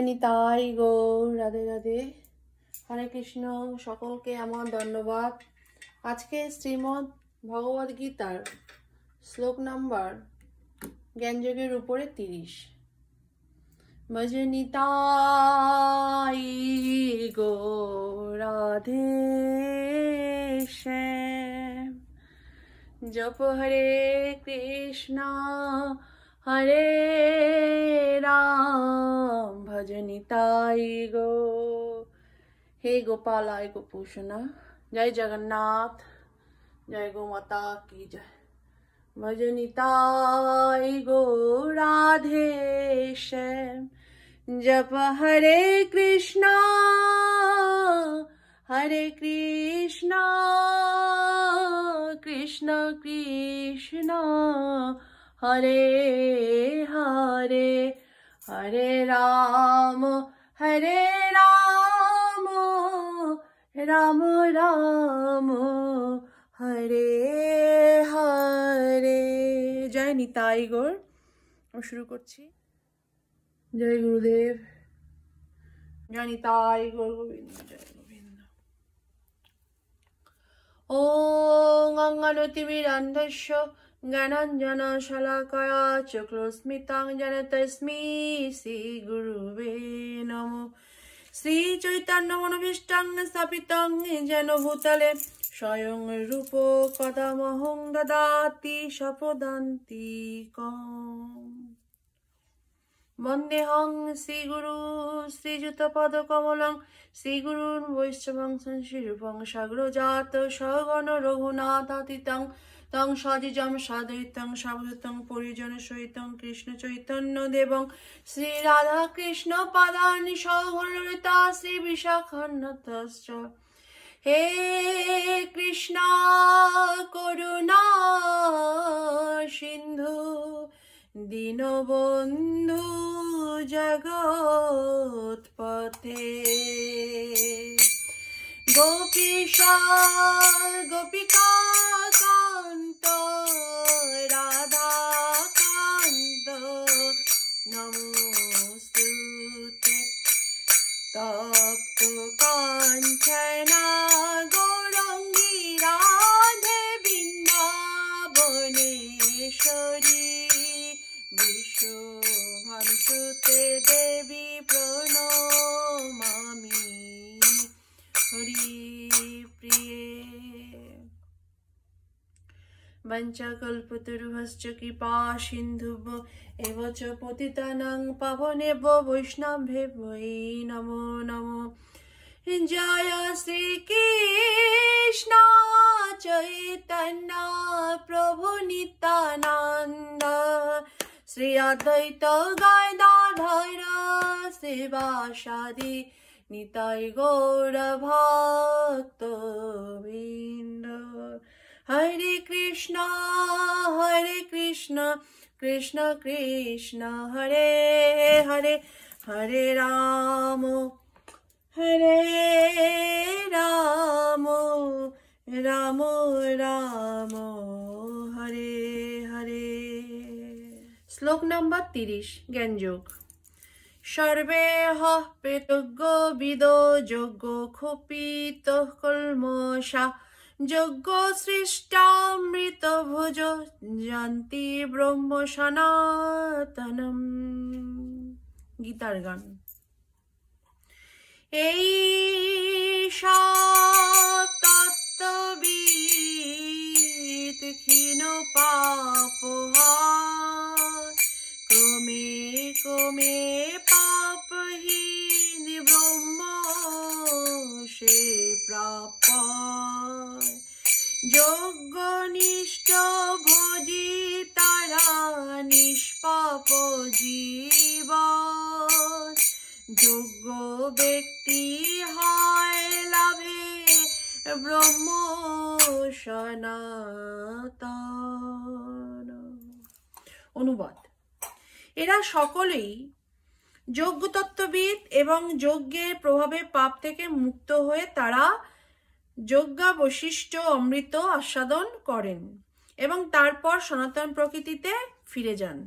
নিতাই গৌর, রাধে রাধে, হরে কৃষ্ণ। সকলকে আমার ধন্যবাদ। আজকে শ্রীমদ্ ভগবদ গীতার শ্লোক নাম্বার জ্ঞানযোগের উপরে 30। ভজ নিতাই গৌর রাধে শ্যাম, জপ হরে কৃষ্ণ হরে রাম, ভজ নিতাই গো। হে গোপাল আয় গোপূষণা, জয় জগন্নাথ, জয় গো মাতা কি জয়। ভজ নিতাই গো রাধে শ্যাম, জপ হরে কৃষ্ণ কৃষ্ণ কৃষ্ণ হরে হরে, হরে রাম রাম রাম হরে হরে। জয় নিতাই গৌর। শুরু করছি। জয় গুরুদেব, জয় নিতাই গৌর গোবিন্দ, জয় গোবিন্দ। ওং অঙ্গনতিমিরান্ধস্য জ্ঞানাঞ্জন শলাকয়া চক্ষুস্মিতাং জনতস্मै শ্রী গুরুবে নমঃ। শ্রী চৈতন্য মনোভীষ্টং স্থাপিতং যেন ভূতলে স্বয়ং রূপ কদামহং দদাতি স্বপদান্তিকং। বন্দেহং শ্রীগুরু শ্রীযুতপদকমলং শ্রীগুরুন বৈষ্ণবং শ্রীরূপং সাগ্রজাত সগণ রঘুনাথাতীতং তং সজিজম সাদয়িতং সাবধূতং পরিজন সহিতং কৃষ্ণ চৈতন্য দেবং শ্রী রাধা কৃষ্ণ পাদানি সহগণললিতা শ্রী বিশাখান্বিতশ্চ। হে কৃষ্ণ করুণা সিন্ধু দীনবন্ধু জগৎপতে, গোপীশ গোপিকা কান্ত রাধাকান্ত নমস্তুতে। তপ্ত কাঞ্চনা গৌরাঙ্গী রাধে বৃন্দাবনেশ্বরী, বিশ্বভানুসুতে দেবী প্রণমামি হরি প্রিয়ে। বঞ্চকল্পতরুভশ্চ কৃপা সিন্ধুভ্য এব চ পতিতানাং পাবনেভ্যো বৈষ্ণবেভ্যো নমো নমো। জয় শ্রীকৃষ্ণ চৈতন্য প্রভু নিত্যানন্দ, শ্রী অদ্বৈত গদাধর শিবাসাদি নিতাই গৌর ভক্তবৃন্দ। হরে কৃষ্ণ কৃষ্ণ কৃষ্ণ হরে হরে, হরে রাম রাম রাম হরে হরে। শ্লোক নাম্বার 30 জ্ঞানযোগ। সর্বে পেতজ্ঞ বিদো যজ্ঞ ক্ষপিত কলমষা, যজ্ঞ সৃষ্টামৃত ভোজ জান্তি ব্রহ্ম সনাতনম। গীতার গান। এই সব তত্ত্ববিদ ক্ষীণ পাপহার, ক্রমে ক্রমে পাপহীন ব্রহ্ম সে প্রাপ্য। যজ্ঞনিষ্ঠ ভোজি তারা নিষ্পাপ জীবন, যোগ্য ব্যক্তি হয় লাভে ব্রহ্ম সনাতন। অনুবাদ। এরা সকলেই যজ্ঞতত্ত্ববিদ এবং যজ্ঞের প্রভাবে পাপ থেকে মুক্ত হয়ে তারা যজ্ঞাবশিষ্ট অমৃত আস্বাদন করেন এবং তারপর সনাতন প্রকৃতিতে ফিরে যান।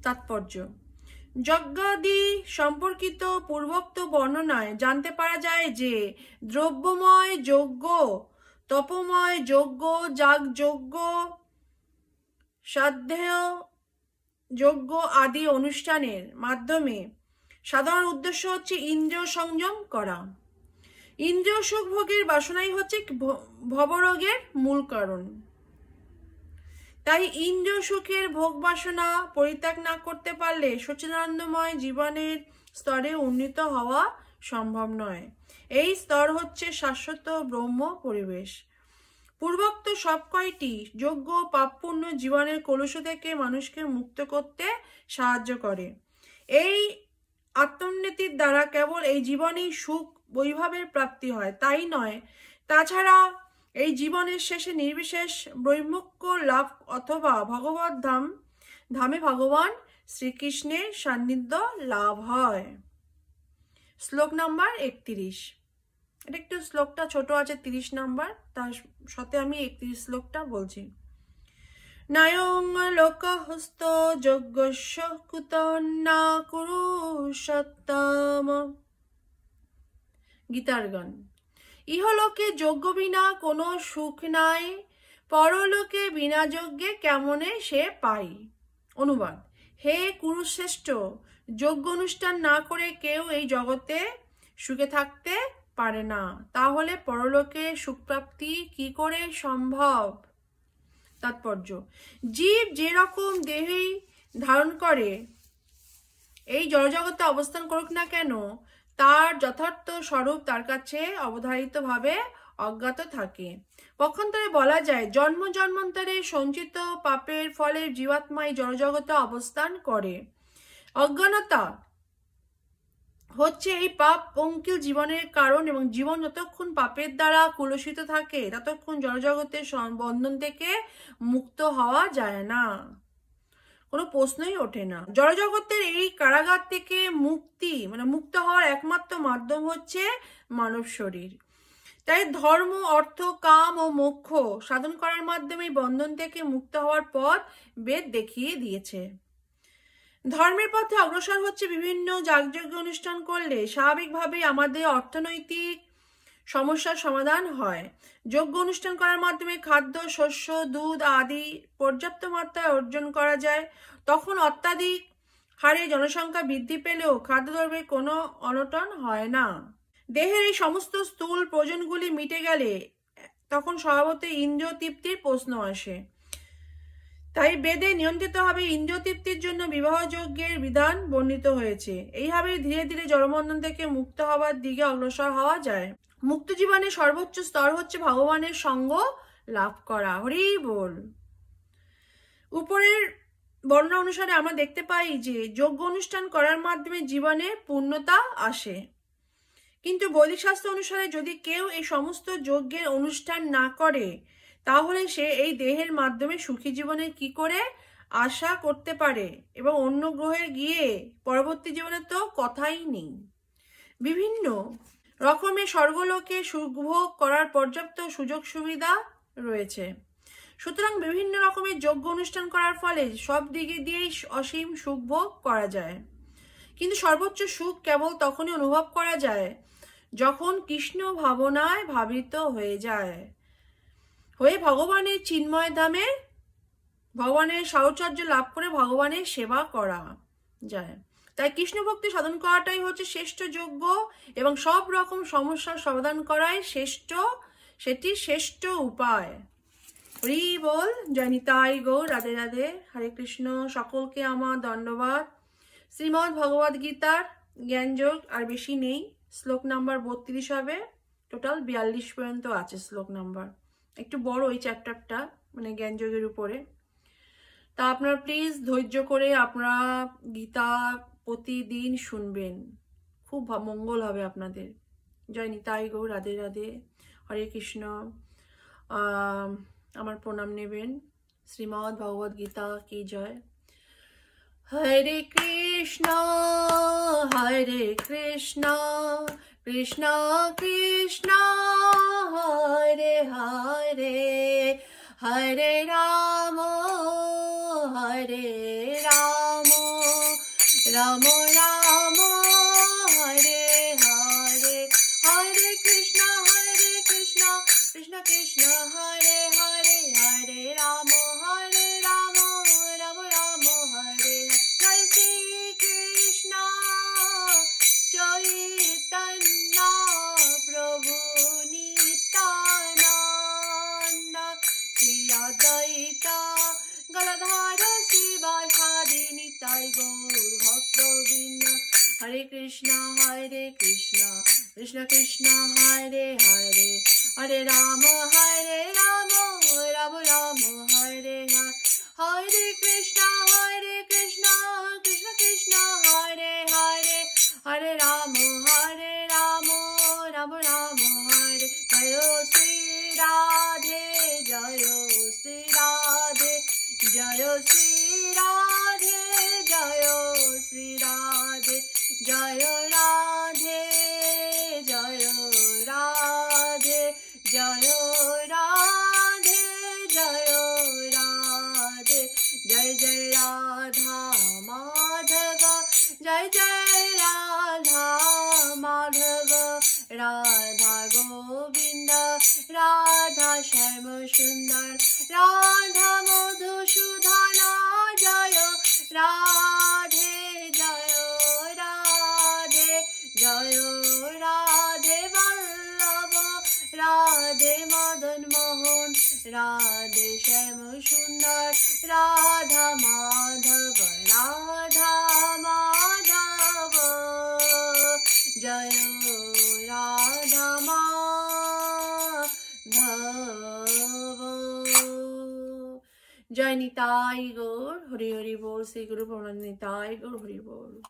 তাৎপর্য: যজ্ঞাদি সম্পর্কিত পূর্বোক্ত বর্ণনায় জানতে পারা যায় যে দ্রব্যময় যজ্ঞ, তপময় যজ্ঞ, যাগযজ্ঞ, শ্রাদ্ধেয় যজ্ঞ আদি অনুষ্ঠানের মাধ্যমে সাধারণ উদ্দেশ্য হচ্ছে ইন্দ্রিয় সংযম করা। ইন্দ্রিয় সুখ ভোগের বাসনাই হচ্ছে ভবরোগের মূল কারণ। তাই ইন্দ্রিয় সুখের ভোগ বাসনা পরিত্যাগ না করতে পারলে সচ্চিদানন্দময় জীবনের স্তরে উন্নীত হওয়া সম্ভব নয়। এই স্তর হচ্ছে শাশ্বত ব্রহ্ম পরিবেশ। পূর্বোক্ত সব কয়টি যোগ্য পাপপূর্ণ জীবনের কলুষ থেকে মানুষকে মুক্ত করতে সাহায্য করে। এই আত্মোন্নতির দ্বারা কেবল এই জীবনেই সুখ বৈভবের প্রাপ্তি হয় তাই নয়, তাছাড়া এই জীবনের শেষে নির্বিশেষ ব্রহ্মজ্ঞ লাভ অথবা ভগবত ধামে ভগবান শ্রীকৃষ্ণের সান্নিধ্য লাভ হয়। শ্লোক নাম্বার 31। এটা একটু শ্লোকটা ছোট আছে 30 নাম্বার, তার সাথে আমি 31 শ্লোকটা বলছি। নায়ং লোকহস্ত যজ্ঞস্য কুতন্না কুরুষোত্তম। গীতার গান। ইহলোকে যজ্ঞ বিনা কোনো সুখ নাই, পরলোকে বিনা যজ্ঞে কেমনে সে পাই। অনুবাদ। হে কুরুশ্রেষ্ঠ, যজ্ঞ অনুষ্ঠান না করে কেউ এই জগতে সুখে থাকতে পারে না, তাহলে পরলোকে সুখপ্রাপ্তি কি করে সম্ভব। তাৎপর্য। জীব যেরকম দেহেই ধারণ করে এই জড়জগতে অবস্থান করুক না কেন, তার যথার্থ স্বরূপ তার কাছে অবধারিতভাবে অজ্ঞাত থাকে। পক্ষান্তরে বলা যায়, জন্ম জন্মান্তরে সঞ্চিত পাপের ফলে জীবাত্মা এই জড়জগতে অবস্থান করে। অজ্ঞানতা হচ্ছে এই পাপ পঙ্কিল জীবনের কারণ, এবং জীবন যতক্ষণ পাপের দ্বারা কলুষিত থাকে ততক্ষণ জড়জগতের বন্ধন থেকে মুক্ত হওয়া যায় না, কোনো প্রশ্নই ওঠে না। জড়জগতের এই কারাগার থেকে মুক্ত হওয়ার একমাত্র মাধ্যম হচ্ছে মানব শরীর। তাই ধর্ম, অর্থ, কাম ও মোক্ষ সাধন করার মাধ্যমে বন্ধন থেকে মুক্ত হওয়ার পথ বেদ দেখিয়ে দিয়েছে। ধর্মের পথে অগ্রসর হচ্ছে বিভিন্ন যাগযজ্ঞ অনুষ্ঠান করলে স্বাভাবিকভাবে আমাদের অর্থনৈতিক সমস্যার সমাধান হয়। যজ্ঞ অনুষ্ঠান করার মাধ্যমে খাদ্য, শস্য, দুধ আদি পর্যাপ্ত মাত্রায় অর্জন করা যায়। তখন অত্যাধিক হারে জনসংখ্যা বৃদ্ধি পেলেও খাদ্যদ্রব্যের কোনো অনটন হয় না। দেহের এই সমস্ত স্থূল প্রয়োজনগুলি মিটে গেলে তখন স্বভাবতই ইন্দ্রিয় তৃপ্তির প্রশ্ন আসে। তাই বেদে নিয়ন্ত্রিতভাবে ইন্দ্রিয় তৃপ্তির জন্য বিবাহ যজ্ঞের বিধান বর্ণিত হয়েছে। এইভাবে ধীরে ধীরে জড়বন্ধন থেকে মুক্ত হওয়ার দিকে অগ্রসর হওয়া যায়। মুক্ত জীবনের সর্বোচ্চ স্তর হচ্ছে ভগবানের সঙ্গ লাভ করা। হরি বল। উপরের বর্ণনা অনুসারে আমরা দেখতে পাই যে যজ্ঞ অনুষ্ঠান করার মাধ্যমে জীবনে পূর্ণতা আসে। কিন্তু বৈদিক শাস্ত্র অনুসারে যদি কেউ এই সমস্ত যজ্ঞের অনুষ্ঠান না করে, তাহলে সে এই দেহের মাধ্যমে সুখী জীবনে কি করে আশা করতে পারে, এবং অন্য গ্রহে গিয়ে পরবর্তী জীবনে তো কথাই নেই। বিভিন্ন রকমের স্বর্গলোকে সুখভোগ করার পর্যাপ্ত সুযোগ সুবিধা রয়েছে। সুতরাং বিভিন্ন রকমের যজ্ঞ অনুষ্ঠান করার ফলে সব দিকে দিয়েই অসীম সুখভোগ করা যায়। কিন্তু সর্বোচ্চ সুখ কেবল তখনই অনুভব করা যায় যখন কৃষ্ণ ভাবনায় ভাবিত হয়ে ভগবানের চিন্ময় ধামে ভগবানের সাহচর্য লাভ করে ভগবানের সেবা করা যায়। তাই কৃষ্ণ ভক্তি সাধন করাটাই হচ্ছে শ্রেষ্ঠ যজ্ঞ, এবং সব রকম সমস্যার সমাধান করাই সেটি শ্রেষ্ঠ উপায়। হরি বল। জয় নিতাই গৌর। রাধে রাধে। হরে কৃষ্ণ। সকলকে আমার দণ্ডবাদ। শ্রীমদ্ ভগবদ গীতার জ্ঞানযোগ আর বেশি নেই, শ্লোক নাম্বার 32 হবে, টোটাল 42 পর্যন্ত আছে শ্লোক নাম্বার। একটু বড় এই চ্যাপ্টারটা, মানে জ্ঞানযোগের উপরে। তা আপনারা প্লিজ ধৈর্য করে আপনারা গীতা প্রতিদিন শুনবেন, খুব মঙ্গল হবে আপনাদের। জয় নিতাই গৌর। রাধে রাধে। হরে কৃষ্ণ। আমার প্রণাম নেবেন। শ্রীমদ্ ভগবদ গীতা কি জয়। হরে কৃষ্ণ কৃষ্ণ কৃষ্ণ হরে হরে, হরে Ram Ram Rama Hare Hare Hare Krishna Krishna Krishna Hare Hare Hare Rama Rama Rama Hare Jai Shri Krishna Chaitanya Prabhu Nityananda Shri Advaita Galadhara Sivasadi Nitai Gaur Bhakta-vrinda Hare Krishna Krishna Krishna Hare Hare Hare Rama Rama Rama Hare Hare Hare Krishna Krishna Krishna Hare Hare Hare Rama Rama Rama Hare Jayo Sri Radhe Jayo Sri Radhe Jayo Sri Radhe Jayo Sri Radhe Jayo Radhe Jayo Radhe Jayo Radhe Jayo Radhe Jai Jai Radha Madhava Jai Jai Radha Madhava Radha Govinda Radha Shyama Sundar Radha Madhusudhana Jayo Radhe Jayo Radhe Jayo Radhe Vallabha Radhe Madan Mohan Radhe Shyama Sundar Radha Madhava Radha Madhava Jayo Radha Madhava Jai Nitai Gaur Hari Hari Bol Sri Guru Pranam Nitai Gaur Hari Bol